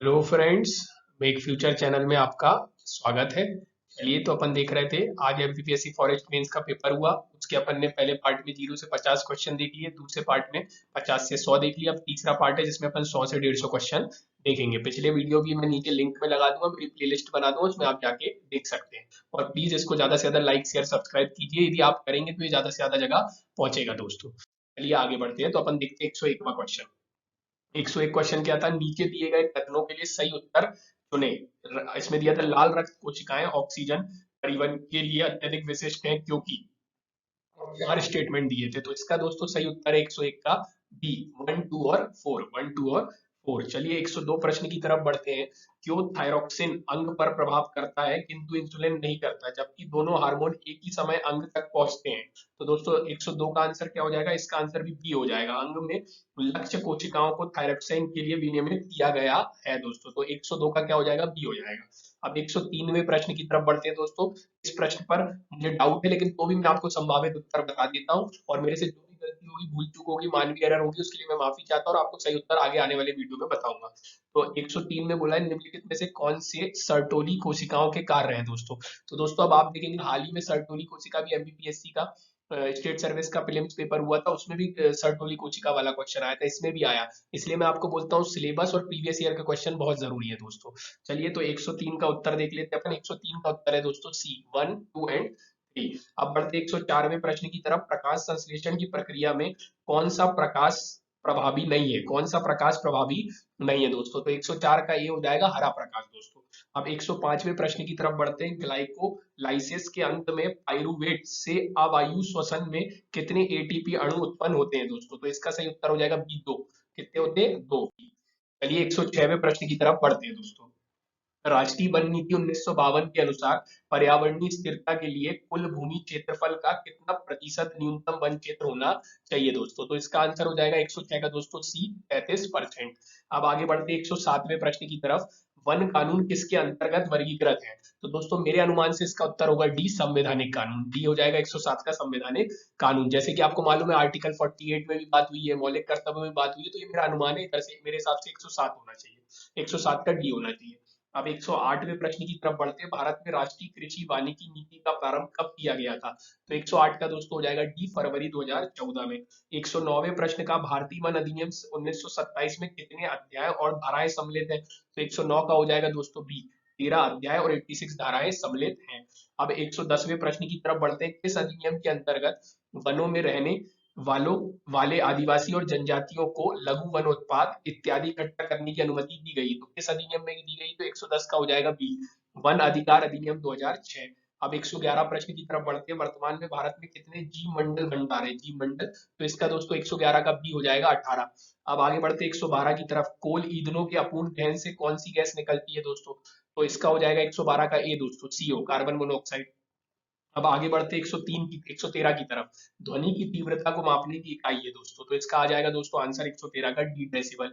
Hello friends, make future channel में आपका स्वागत है। चलिए, तो अपन देख रहे थे आज एमपीपीएससी फॉरेस्ट मेंस का पेपर हुआ। उसके अपन ने पहले पार्ट में 0 से 50 क्वेश्चन देख लिए, दूसरे पार्ट में 50 से 100 देख लिया। अब तीसरा पार्ट है जिसमें अपन 100 से 150 क्वेश्चन देखेंगे। पिछले वीडियो भी मैं नीचे लिंक में लगा दूंगा, मेरी प्लेलिस्ट बना दूंगा, उसमें आप जाके देख सकते हैं। और प्लीज इसको ज्यादा से ज्यादा लाइक शेयर सब्सक्राइब कीजिए, यदि आप करेंगे तो ये ज्यादा से ज्यादा जगह पहुंचेगा दोस्तों। चलिए आगे बढ़ते हैं। तो अपन देखते हैं 101वां क्वेश्चन। 101 क्वेश्चन क्या था? नीचे दिए गए कथनों के लिए सही उत्तर चुने। इसमें दिया था लाल रक्त कोशिकाएं ऑक्सीजन परिवहन के लिए अत्यधिक विशिष्ट हैं क्योंकि। और 4 स्टेटमेंट दिए थे, तो इसका दोस्तों सही उत्तर है 101 का बी, 1 2 और 4, 1 2 और 4। चलिए 102 प्रश्न की तरफ बढ़ते हैं। क्यों थायरोक्सिन अंग पर प्रभाव करता है किंतु इंसुलिन नहीं करता, जबकि दोनों हार्मोन एक ही समय अंग तक पहुंचते हैं? तो दोस्तों 102 का आंसर क्या हो जाएगा? इसका आंसर भी बी हो जाएगा। अंग में लक्ष्य कोशिकाओं को थायरोक्सिन के लिए विनियमित किया गया है दोस्तों। तो 102 का क्या हो जाएगा? बी हो जाएगा। अब 103वें प्रश्न की तरफ बढ़ते हैं दोस्तों। इस प्रश्न पर मुझे डाउट है, लेकिन तो भी मैं आपको संभावित उत्तर बता देता हूँ, और मेरे से जो भी गलती होगी, भूल चूक होगी, मानवीय एरर होगी, उसके लिए मैं माफी चाहता हूँ और आपको सही उत्तर आगे आने वाले वीडियो में बताऊंगा। तो 103 में बोला है निम्नलिखित में से कौन से सर्टोली कोशिकाओं के कार्य हैं दोस्तों। तो दोस्तों अब आप देखेंगे हाल ही में सर्टोली कोशिका भी एमपीपीएससी का स्टेट सर्विस का प्रीलिम्स पेपर हुआ था, उसमें भी सर्टोली कोशिका वाला क्वेश्चन आया था, इसमें भी आया। इसलिए मैं आपको बोलता हूँ सिलेबस और प्रीवियस ईयर का क्वेश्चन बहुत जरूरी है दोस्तों। चलिए, तो 103 का उत्तर देख लेते हैं अपन। 103 का उत्तर है दोस्तों सी, 1 2 एंड 3। अब बढ़ते 104वें प्रश्न की तरफ। प्रकाश संश्लेषण की प्रक्रिया में कौन सा प्रकाश प्रभावी नहीं है? कौन सा प्रकाश प्रभावी नहीं है दोस्तों? तो 104 का ये हो जाएगा हरा प्रकाश दोस्तों। अब 105वें प्रश्न की तरफ बढ़ते हैं। ग्लाइकोलाइसिस के अंत में पाइरूवेट से अवायु श्वसन में कितने एटीपी अणु उत्पन्न होते हैं दोस्तों? तो इसका सही उत्तर हो जाएगा बी, 2। कितने होते हैं? 2। चलिए 106वें प्रश्न की तरफ बढ़ते हैं दोस्तों। राष्ट्रीय वन नीति 1952 के अनुसार पर्यावरणीय स्थिरता के लिए कुल भूमि क्षेत्रफल का कितना प्रतिशत न्यूनतम वन क्षेत्र होना चाहिए दोस्तों? तो इसका आंसर हो जाएगा 106 का दोस्तों सी, 35%। अब आगे बढ़ते 107वें प्रश्न की तरफ। वन कानून किसके अंतर्गत वर्गीकृत है? तो दोस्तों मेरे अनुमान से इसका उत्तर होगा डी, संवैधानिक कानून। डी हो जाएगा 107 का संवैधानिक कानून। जैसे कि आपको मालूम है आर्टिकल 48 में भी बात हुई है, मौलिक कर्तव्य में बात हुई है, तो ये मेरा अनुमान है, इधर से मेरे हिसाब से 107 होना चाहिए, 107 का डी होना चाहिए। अब 108वें प्रश्न की तरफ बढ़ते हैं। भारत में राष्ट्रीय कृषि वानिकी नीति का प्रारंभ कब किया गया था? तो 108 का दोस्तों हो जाएगा डी, फरवरी 2014 में। 109वें प्रश्न का भारतीय वन अधिनियम 1927 में कितने अध्याय और धाराएं सम्मिलित है? तो 109 का हो जाएगा दोस्तों बी, 13 अध्याय और 86 धाराएं सम्मिलित हैं। अब 110वें प्रश्न की तरफ बढ़ते हैं। किस अधिनियम के अंतर्गत वनों में रहने वालों वाले आदिवासी और जनजातियों को लघु वन उत्पाद इत्यादि इकट्ठा करने की अनुमति दी गई? तो किस अधिनियम में दी गई? तो 110 का हो जाएगा बी, वन अधिकार अधिनियम 2006। अब 111 प्रश्न की तरफ बढ़ते हैं। वर्तमान में भारत में कितने जीव मंडल भंडार है? जीव मंडल, तो इसका दोस्तों 111 का बी हो जाएगा, 18। अब आगे बढ़ते 112 की तरफ। कोल ईंधनों के अपूर्ण दहन से कौन सी गैस निकलती है दोस्तों? तो इसका हो जाएगा 112 का ए दोस्तों, सीओ, कार्बन मोनोऑक्साइड। अब आगे बढ़ते 103 की 113 की तरफ। ध्वनि की तीव्रता को मापने की इकाई है दोस्तों, तो इसका आ जाएगा दोस्तों आंसर 113 का डी, डेसिबल।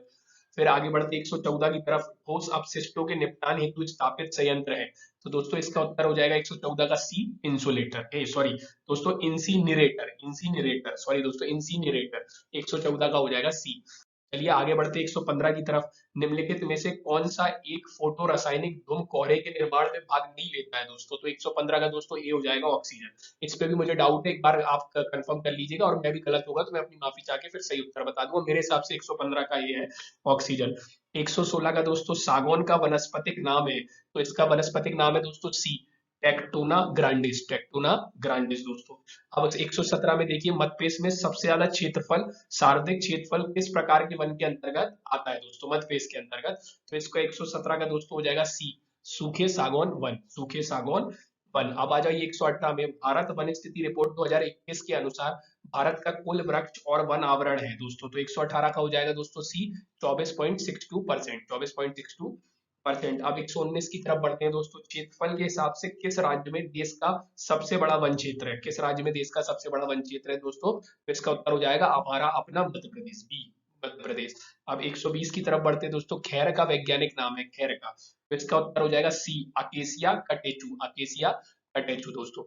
फिर आगे बढ़ते 114 की तरफ। ठोस अपशिष्टों के निपटान हेतु स्थापित संयंत्र है? तो दोस्तों इसका उत्तर हो जाएगा 114 का सी, इंसुलेटर, ए सॉरी दोस्तों, इंसीनरेटर, इंसीनरेटर, सॉरी दोस्तों, इंसीनरेटर। 114 का हो जाएगा सी। चलिए आगे बढ़ते 115 की तरफ। निम्नलिखित में से कौन सा एक फोटो रासायनिक धूम कोहरे के निर्माण में भाग नहीं लेता है दोस्तों? तो 115 का दोस्तों ए हो जाएगा, ऑक्सीजन। इस पे भी मुझे डाउट है, एक बार आप कंफर्म कर लीजिएगा, और मैं भी गलत होगा तो मैं अपनी माफी चाह के फिर सही उत्तर बता दूंगा। मेरे हिसाब से 115 का ये है, ऑक्सीजन। 116 का दोस्तों सागौन का वनस्पतिक नाम है? तो इसका वनस्पतिक नाम है दोस्तों सी, टेक्टोना ग्रांडिस, टेक्टोना ग्रांडिस दोस्तों। अब 117 में देखिए, मधपेश में सबसे ज्यादा क्षेत्रफल, शारीरिक क्षेत्रफल किस प्रकार के वन के अंतर्गत आता है दोस्तों? मधपेश के अंतर्गत। तो इसको 117 का दोस्तों हो जाएगा सी, सूखे सागौन वन, सूखे सागौन वन। अब आ जाइए 118 में। भारत वन स्थिति रिपोर्ट 2021 के अनुसार भारत का कुल वृक्ष और वन आवरण है दोस्तों। तो 118 का हो जाएगा दोस्तों सी, 24.62%, 24.62%। अब 119 की तरफ बढ़ते हैं दोस्तों। क्षेत्रफल के हिसाब से किस राज्य में देश का सबसे बड़ा वन क्षेत्र है? किस राज्य में देश का सबसे बड़ा वन क्षेत्र है दोस्तों? तो इसका उत्तर हो जाएगा हमारा अपना मध्य प्रदेश, बी, मध्य प्रदेश। अब 120 की तरफ बढ़ते हैं दोस्तों। खैर का वैज्ञानिक नाम है, खैर का, तो इसका उत्तर हो जाएगा सी, अकेसिया कटेचु, अकेसिया कटेचु दोस्तों।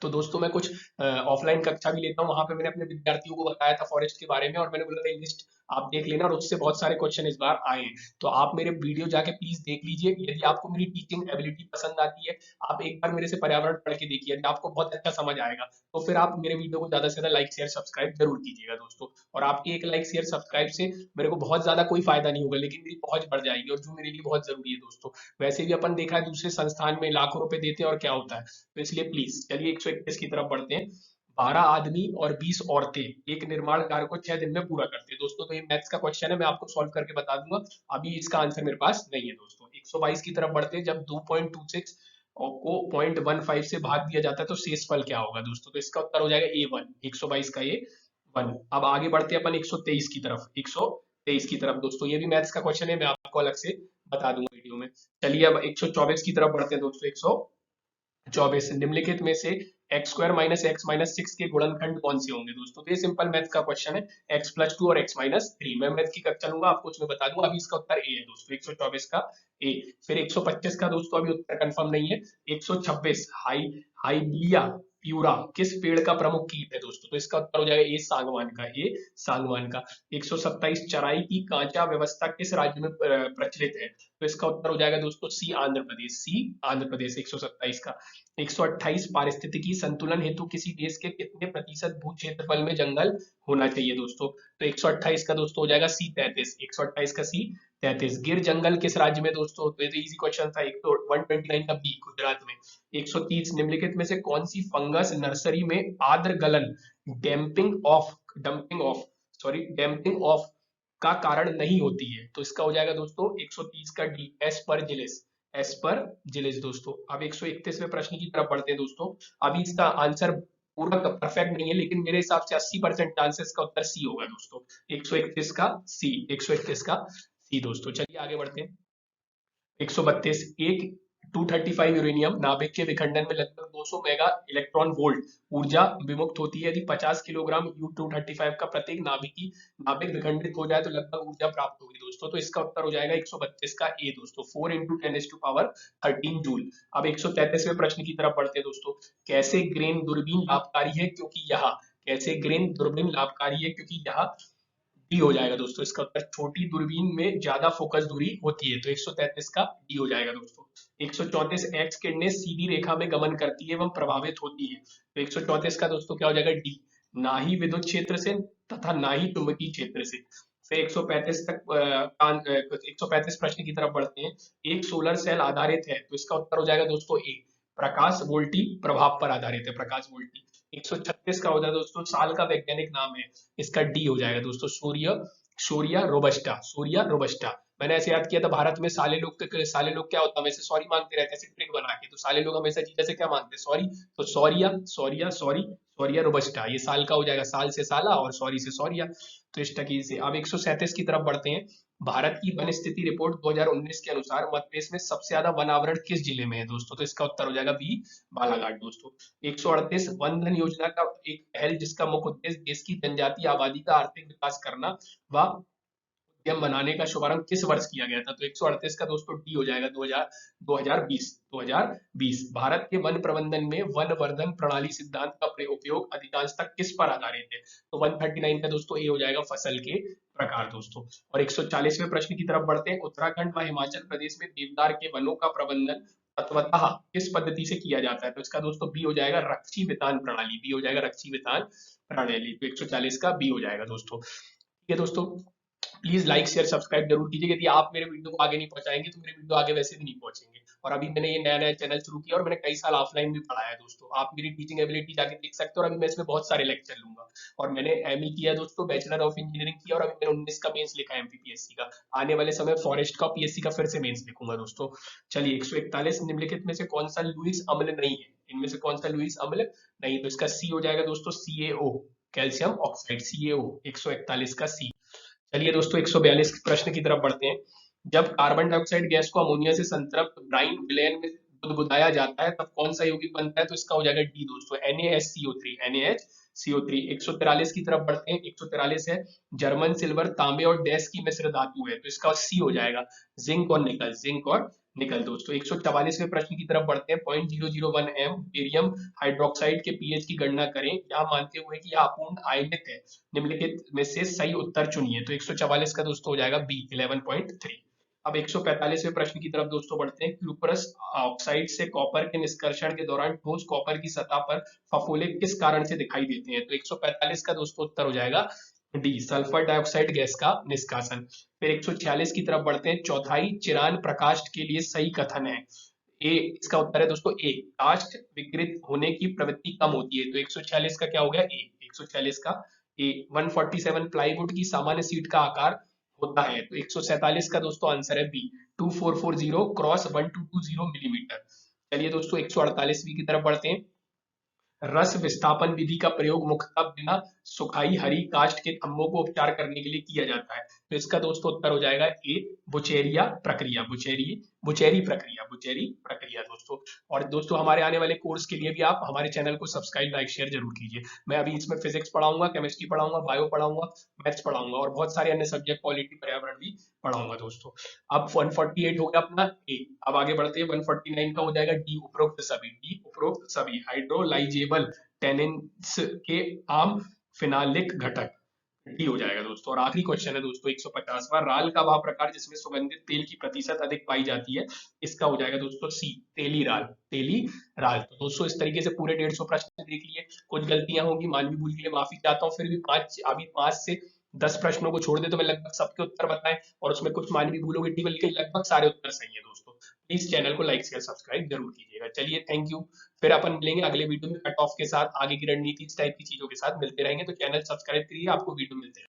तो दोस्तों मैं कुछ ऑफलाइन कक्षा भी लेता हूँ, वहां पे मैंने अपने विद्यार्थियों को बताया था फॉरेस्ट के बारे में, और मैंने बोला था लिस्ट आप देख लेना, और उससे बहुत सारे क्वेश्चन इस बार आए हैं। तो आप मेरे वीडियो जाके प्लीज देख लीजिए। यदि आपको मेरी टीचिंग एबिलिटी पसंद आती है, आप एक बार मेरे से पर्यावरण पढ़ के देखिए, यदि आपको बहुत अच्छा समझ आएगा तो फिर आप मेरे वीडियो को ज्यादा से ज्यादा लाइक शेयर सब्सक्राइब जरूर कीजिएगा दोस्तों। और आपकी एक लाइक शेयर सब्सक्राइब से मेरे को बहुत ज्यादा कोई फायदा नहीं होगा, लेकिन मेरी पहुंच बढ़ जाएगी, और जो मेरे लिए बहुत जरूरी है दोस्तों। वैसे भी अपन देखा है दूसरे संस्थान में लाखों रुपए देते हैं और क्या होता है, तो इसलिए प्लीज चलिए 121 की तरफ बढ़ते हैं। 12 आदमी और 20 औरतें एक निर्माण कार्य को 6 दिन में पूरा करते हैं दोस्तों। तो ये मैथ्स का क्वेश्चन है, मैं आपको सॉल्व करके बता दूंगा, अभी इसका आंसर मेरे पास नहीं है दोस्तों। 122 की तरफ बढ़ते हैं। जब 2.26 और को 0.15 से भाग दिया जाता है तो शेषफल क्या होगा दोस्तों, तो इसका उत्तर हो जाएगा A1, 122 का A1। अब आगे बढ़ते हैं अपन 123 की तरफ, 123 की तरफ दोस्तों, ये भी मैथ्स का क्वेश्चन है, मैं आपको अलग से बता दूंगा वीडियो में। चलिए अब 124 की तरफ बढ़ते हैं दोस्तों। 124 निम्नलिखित में से x square minus x minus six के गुणनखंड कौन से होंगे दोस्तों, तो ये सिंपल मैथ का क्वेश्चन है। एक्स प्लस टू और एक्स माइनस थ्री, मैं मैथ की कक्षा चलूंगा, आपको उसमें बता दूंगा। अभी इसका उत्तर ए है दोस्तों, 124 का ए। फिर 125 का दोस्तों अभी उत्तर कंफर्म नहीं है। 126 हाइबिया प्यूरा किस पेड़ का प्रमुख कीट है दोस्तों, तो इसका उत्तर हो जाएगा ए सागवान का, ए सागवान का। 127 चराई की कांचा व्यवस्था किस राज्य में प्रचलित है, तो इसका उत्तर हो जाएगा दोस्तों सी आंध्र प्रदेश, सी आंध्र प्रदेश 127 का। 128 पारिस्थितिकी संतुलन हेतु किसी देश के कितने प्रतिशत भू क्षेत्रफल में जंगल होना चाहिए दोस्तों, तो 128 का दोस्तों हो जाएगा सी 33, 128 का सी 33। गिर जंगल किस राज्य में दोस्तों, तो ये तो इजी क्वेश्चन था। एक तो 129 का बी गुजरात में। 130 निम्नलिखित में से कौन सी फंगस नर्सरी में आर्द्र गलन डैम्पिंग ऑफ का कारण नहीं होती है, तो इसका हो जाएगा दोस्तों 130 का डी एस्परजिलिस दोस्तों। अब 131वें प्रश्न की तरफ बढ़ते हैं दोस्तों। अभी इसका आंसर पूरा परफेक्ट नहीं है, लेकिन मेरे हिसाब से 80% चांसेस का उत्तर सी होगा दोस्तों। 131 का सी, 131 का सी दोस्तों। चलिए आगे बढ़ते हैं। 132 एक 235 यूरेनियम नाभिक के विखंडन में लगभग 200 मेगा इलेक्ट्रॉन वोल्ट ऊर्जा विमुक्त होती है। यदि 50 किलोग्राम U235 का प्रत्येक नाभिक विखंडित हो जाए तो लगभग ऊर्जा प्राप्त होगी दोस्तों, तो इसका उत्तर हो जाएगा 132 का ए दोस्तों, 4 × 10⁻13 जूल। अब 133वें प्रश्न की तरफ बढ़ते हैं दोस्तों। कैसे ग्रेन दूरबीन लाभकारी है, क्योंकि यह कैसे ग्रेन दूरबीन लाभकारी है क्योंकि यह डी हो जाएगा दोस्तों, इसका उत्तर छोटी दूरबीन में ज्यादा फोकस दूरी होती है, तो 133 का डी हो जाएगा दोस्तों। 134 एक्स किरणें सीधी रेखा में गमन करती है एवं प्रभावित होती है, तो 134 का दोस्तों क्या हो जाएगा डी, ना ही विद्युत क्षेत्र से तथा ना ही चुंबकीय क्षेत्र से। फिर 135 तक 135 प्रश्न की तरफ बढ़ते हैं। एक सोलर सेल आधारित है, तो इसका उत्तर हो जाएगा दोस्तों ए, प्रकाश वोल्टी प्रभाव पर आधारित है, प्रकाश वोल्टी। 136 का हो जाएगा दोस्तों, साल का वैज्ञानिक नाम है, इसका डी हो जाएगा दोस्तों, सोरिया रोबस्टा। मैंने ऐसे याद किया था, भारत में साले लोग क्या होता है, हमेशा सॉरी मांगते रहते हैं ऐसे ट्रिक बना के, तो साले लोग हमेशा चीजें से क्या मांगते हैं, सॉरी। तो सॉरिया रोबस्टा, ये साल का हो जाएगा, साल से साला और सॉरी से सॉरिया, तो इस टकी से। अब 137 की तरफ बढ़ते हैं। भारत की वन स्थिति रिपोर्ट 2019 के अनुसार मध्य प्रदेश में सबसे ज्यादा वन आवरण किस जिले में है दोस्तों, तो इसका उत्तर हो जाएगा बी, बालाघाट दोस्तों। 138 वन धन योजना का एक पहल जिसका मुख्य उद्देश्य देश की जनजातीय आबादी का आर्थिक विकास करना व उद्यम बनाने का शुभारंभ किस वर्ष किया गया था, तो 138 का दोस्तों डी हो जाएगा 2020। भारत के वन प्रबंधन में वन वर्धन प्रणाली सिद्धांत का उपयोग अधिकांशतः किस पर आधारित है, तो 139 का दोस्तों ए हो जाएगा, फसल के प्रकार दोस्तों। और 140वें प्रश्न की तरफ बढ़ते हैं। उत्तराखंड व हिमाचल प्रदेश में देवदार के वनों का प्रबंधन तत्वतः किस पद्धति से किया जाता है, तो इसका दोस्तों बी हो जाएगा, रक्षी वितान प्रणाली, बी हो जाएगा, रक्षी वितान प्रणाली। तो 140 का बी हो जाएगा दोस्तों। ठीक है दोस्तों, प्लीज लाइक शेयर सब्सक्राइब जरूर कीजिए। यदि आप मेरे वीडियो को आगे नहीं पहुंचाएंगे तो मेरे वीडियो आगे वैसे भी नहीं पहुंचेंगे। और अभी मैंने ये नया नया चैनल शुरू किया और मैंने कई साल ऑफलाइन भी पढ़ाया है दोस्तों, आप मेरी टीचिंग एबिलिटी जाके देख सकते हो, और अभी मैं इसमें बहुत सारे लेक्चर लूंगा। और मैंने एमई किया दोस्तों, बैचलर ऑफ इंजीनियरिंग किया, और अभी मैंने 19 का मेंस लिखा है एमपीपीएससी का। आने वाले समय फॉरेस्ट का पीएससी का फिर से मेंस लिखूंगा दोस्तों। चलिए 141 निम्नलिखित में से कौन सा लुईस अम्ल नहीं है, इनमें से कौन सा लुईस अम्ल नहीं, तो इसका सी हो जाएगा दोस्तों, CaO, कैल्शियम ऑक्साइड, CaO 141 का सी। चलिए दोस्तों 142 प्रश्न की तरफ बढ़ते हैं। जब कार्बन डाइऑक्साइड गैस को अमोनिया से संतृप्त ब्राइन विलयन में बुदबुदाया जाता है तब कौन सा यौगिक बनता है, तो इसका हो जाएगा डी दोस्तों, NaHCO3, CO3। 143 की तरफ बढ़ते हैं। 143 है जर्मन सिल्वर तांबे और डैश की मिश्र धातु है, तो इसका सी हो जाएगा जिंक और निकल, जिंक और निकल दोस्तों। 144वें प्रश्न की तरफ बढ़ते हैं। 0.001 एम बेरियम हाइड्रोक्साइड के पीएच की गणना करें, यह मानते हुए कि यह अपूर्ण आयनिक है, निम्नलिखित में से सही उत्तर चुनिए। तो 144 का दोस्तों हो जाएगा बी 11.3। अब 145वें प्रश्न की तरफ दोस्तों बढ़ते हैं। क्यूपरस ऑक्साइड से कॉपर के निष्कर्षण के दौरान ठोस कॉपर की सतह पर फफोले किस कारण से दिखाई देते हैं? तो 145 का दोस्तों उत्तर हो जाएगा डी सल्फर डाइऑक्साइड गैस का निष्कासन। फिर 146 की तरफ बढ़ते हैं। चौथाई चिरान प्रकाश के लिए सही कथन है। ए इसका उत्तर है दोस्तों ए, काष्ठ विकृत होने की प्रवृत्ति कम होती है। तो 146 का क्या हो गया ए, 146 का ए। 147 प्लाईवुड की सामान्य सीट का आकार होता है। तो 147 का दोस्तों आंसर है बी 2440 क्रॉस 1220 मिलीमीटर। चलिए दोस्तों 148वीं की तरफ बढ़ते हैं। रस विस्थापन विधि का प्रयोग मुख्यतः बिना सुखाई हरी काष्ठ के खंभों को उपचार करने के लिए किया जाता है। तो इसका दोस्तों उत्तर हो जाएगा ए बुचेरिया प्रक्रिया, बुचेरी प्रक्रिया दोस्तों। और दोस्तों हमारे आने वाले कोर्स के लिए भी आप हमारे चैनल को सब्सक्राइब लाइक शेयर जरूर कीजिए। मैं अभी इसमें फिजिक्स पढ़ाऊंगा, केमिस्ट्री पढ़ाऊंगा, बायो पढ़ाऊंगा, मैथ्स पढ़ाऊंगा और बहुत सारे अन्य सब्जेक्ट पॉलिटी पर्यावरण भी पढ़ाऊंगा दोस्तों। अब 148 हो गया अपना ए। अब आगे बढ़ते हैं। 149 का हो जाएगा डी उपरोक्त सभी हाइड्रोलाइजेबल टेनिन्स के आम फिनालिक घटक, डी हो जाएगा दोस्तों। और आखिरी क्वेश्चन है दोस्तों 150वां। राल का वह प्रकार जिसमें सुगंधित तेल की प्रतिशत अधिक पाई जाती है, इसका हो जाएगा दोस्तों सी तेली राल। तो दोस्तों इस तरीके से पूरे 150 प्रश्न देख लिए। कुछ गलतियां होंगी, मानवी भूल के लिए माफी चाहता हूँ। फिर भी अभी 5 से 10 प्रश्नों को छोड़ दे तो मैं लगभग सबके उत्तर बताएं, और उसमें कुछ मानवी भूल होगी लेकिन लगभग सारे उत्तर सही है दोस्तों। प्लीज चैनल को लाइक शेयर सब्सक्राइब जरूर कीजिएगा। चलिए थैंक यू। फिर अपन मिलेंगे अगले वीडियो में कट ऑफ के साथ, आगे की रणनीति इस टाइप की चीजों के साथ मिलते रहेंगे। तो चैनल सब्सक्राइब करिए, आपको वीडियो मिलते रहेंगे।